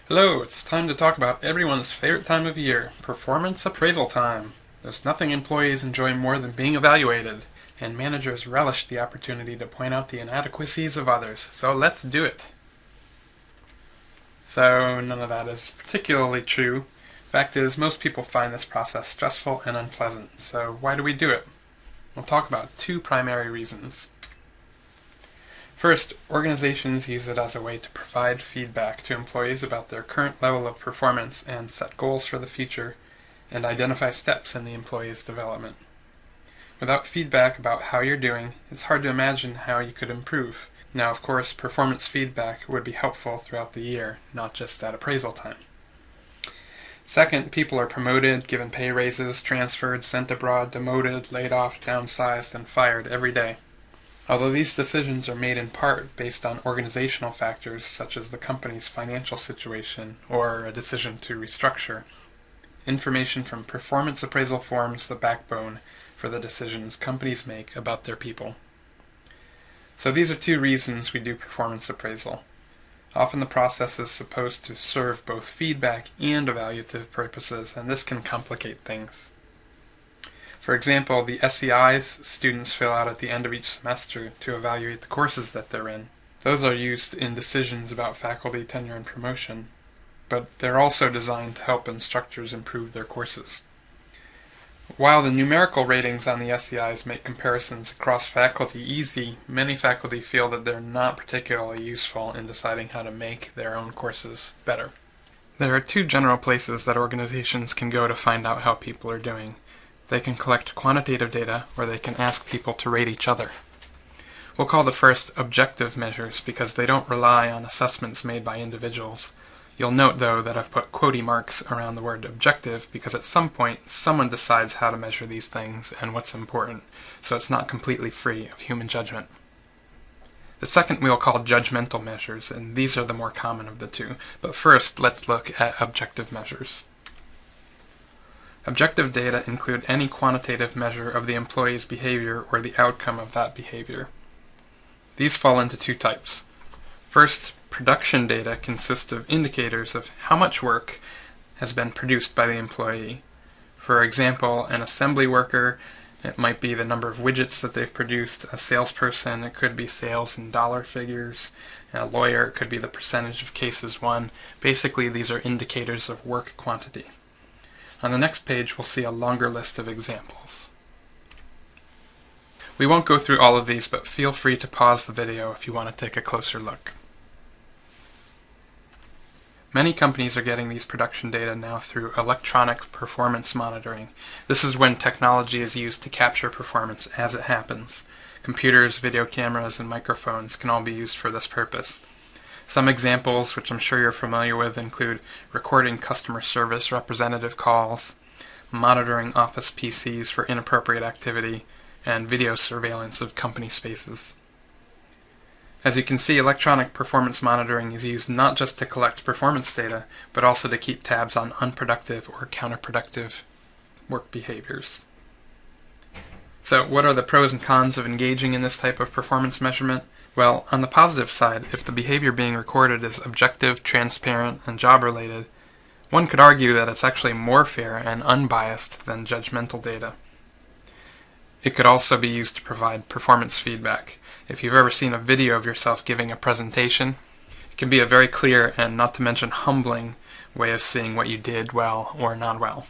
Hello, it's time to talk about everyone's favorite time of year, performance appraisal time. There's nothing employees enjoy more than being evaluated, and managers relish the opportunity to point out the inadequacies of others, so let's do it. So none of that is particularly true. Fact is, most people find this process stressful and unpleasant, so why do we do it? We'll talk about two primary reasons. First, organizations use it as a way to provide feedback to employees about their current level of performance and set goals for the future, and identify steps in the employee's development. Without feedback about how you're doing, it's hard to imagine how you could improve. Now, of course, performance feedback would be helpful throughout the year, not just at appraisal time. Second, people are promoted, given pay raises, transferred, sent abroad, demoted, laid off, downsized, and fired every day. Although these decisions are made in part based on organizational factors such as the company's financial situation or a decision to restructure, information from performance appraisal forms the backbone for the decisions companies make about their people. So these are two reasons we do performance appraisal. Often the process is supposed to serve both feedback and evaluative purposes, and this can complicate things. For example, the SEIs students fill out at the end of each semester to evaluate the courses that they're in. Those are used in decisions about faculty tenure and promotion, but they're also designed to help instructors improve their courses. While the numerical ratings on the SEIs make comparisons across faculty easy, many faculty feel that they're not particularly useful in deciding how to make their own courses better. There are two general places that organizations can go to find out how people are doing. They can collect quantitative data, or they can ask people to rate each other. We'll call the first objective measures because they don't rely on assessments made by individuals. You'll note, though, that I've put quotey marks around the word objective because at some point someone decides how to measure these things and what's important, so it's not completely free of human judgment. The second we'll call judgmental measures, and these are the more common of the two. But first, let's look at objective measures. Objective data include any quantitative measure of the employee's behavior or the outcome of that behavior. These fall into two types. First, production data consists of indicators of how much work has been produced by the employee. For example, an assembly worker, it might be the number of widgets that they've produced. A salesperson, it could be sales in dollar figures. A lawyer, it could be the percentage of cases won. Basically, these are indicators of work quantity. On the next page, we'll see a longer list of examples. We won't go through all of these, but feel free to pause the video if you want to take a closer look. Many companies are getting these production data now through electronic performance monitoring. This is when technology is used to capture performance as it happens. Computers, video cameras, and microphones can all be used for this purpose. Some examples, which I'm sure you're familiar with, include recording customer service representative calls, monitoring office PCs for inappropriate activity, and video surveillance of company spaces. As you can see, electronic performance monitoring is used not just to collect performance data, but also to keep tabs on unproductive or counterproductive work behaviors. So, what are the pros and cons of engaging in this type of performance measurement? Well, on the positive side, if the behavior being recorded is objective, transparent, and job-related, one could argue that it's actually more fair and unbiased than judgmental data. It could also be used to provide performance feedback. If you've ever seen a video of yourself giving a presentation, it can be a very clear and not to mention humbling way of seeing what you did well or not well.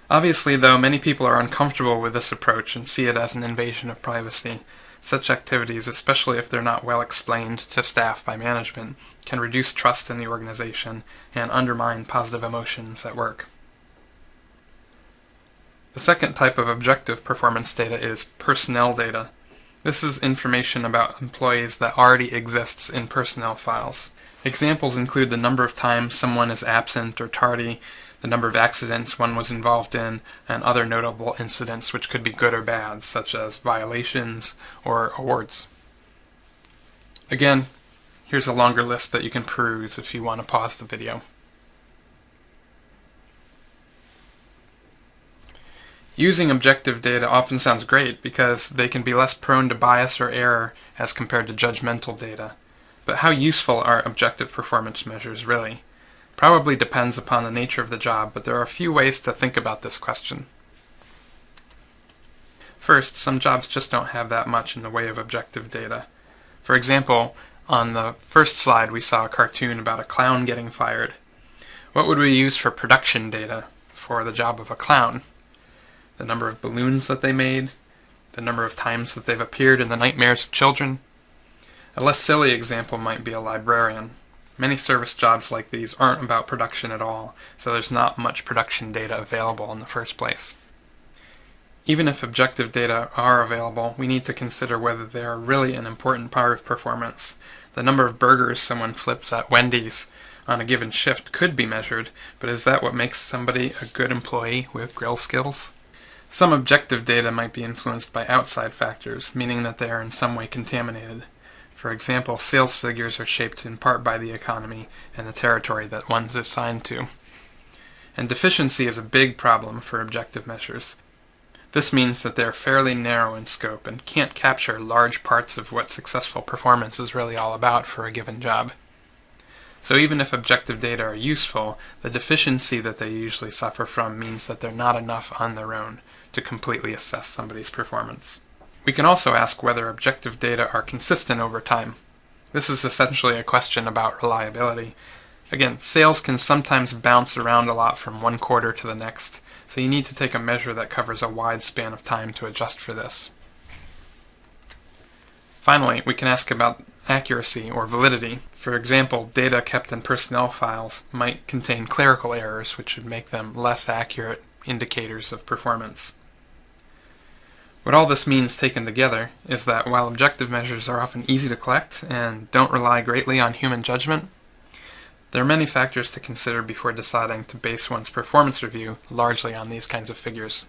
Obviously, though, many people are uncomfortable with this approach and see it as an invasion of privacy. Such activities, especially if they're not well explained to staff by management, can reduce trust in the organization and undermine positive emotions at work. The second type of objective performance data is personnel data. This is information about employees that already exists in personnel files. Examples include the number of times someone is absent or tardy, the number of accidents one was involved in, and other notable incidents which could be good or bad, such as violations or awards. Again, here's a longer list that you can peruse if you want to pause the video. Using objective data often sounds great because they can be less prone to bias or error as compared to judgmental data. But how useful are objective performance measures really? Probably depends upon the nature of the job, but there are a few ways to think about this question. First, some jobs just don't have that much in the way of objective data. For example, on the first slide we saw a cartoon about a clown getting fired. What would we use for production data for the job of a clown? The number of balloons that they made, the number of times that they've appeared in the nightmares of children. A less silly example might be a librarian. Many service jobs like these aren't about production at all, so there's not much production data available in the first place. Even if objective data are available, we need to consider whether they are really an important part of performance. The number of burgers someone flips at Wendy's on a given shift could be measured, but is that what makes somebody a good employee with grill skills? Some objective data might be influenced by outside factors, meaning that they are in some way contaminated. For example, sales figures are shaped in part by the economy and the territory that one's assigned to. And deficiency is a big problem for objective measures. This means that they are fairly narrow in scope and can't capture large parts of what successful performance is really all about for a given job. So even if objective data are useful, the deficiency that they usually suffer from means that they're not enough on their own to completely assess somebody's performance. We can also ask whether objective data are consistent over time. This is essentially a question about reliability. Again, sales can sometimes bounce around a lot from one quarter to the next, so you need to take a measure that covers a wide span of time to adjust for this. Finally, we can ask about accuracy or validity. For example, data kept in personnel files might contain clerical errors, which would make them less accurate indicators of performance. What all this means taken together is that while objective measures are often easy to collect and don't rely greatly on human judgment, there are many factors to consider before deciding to base one's performance review largely on these kinds of figures.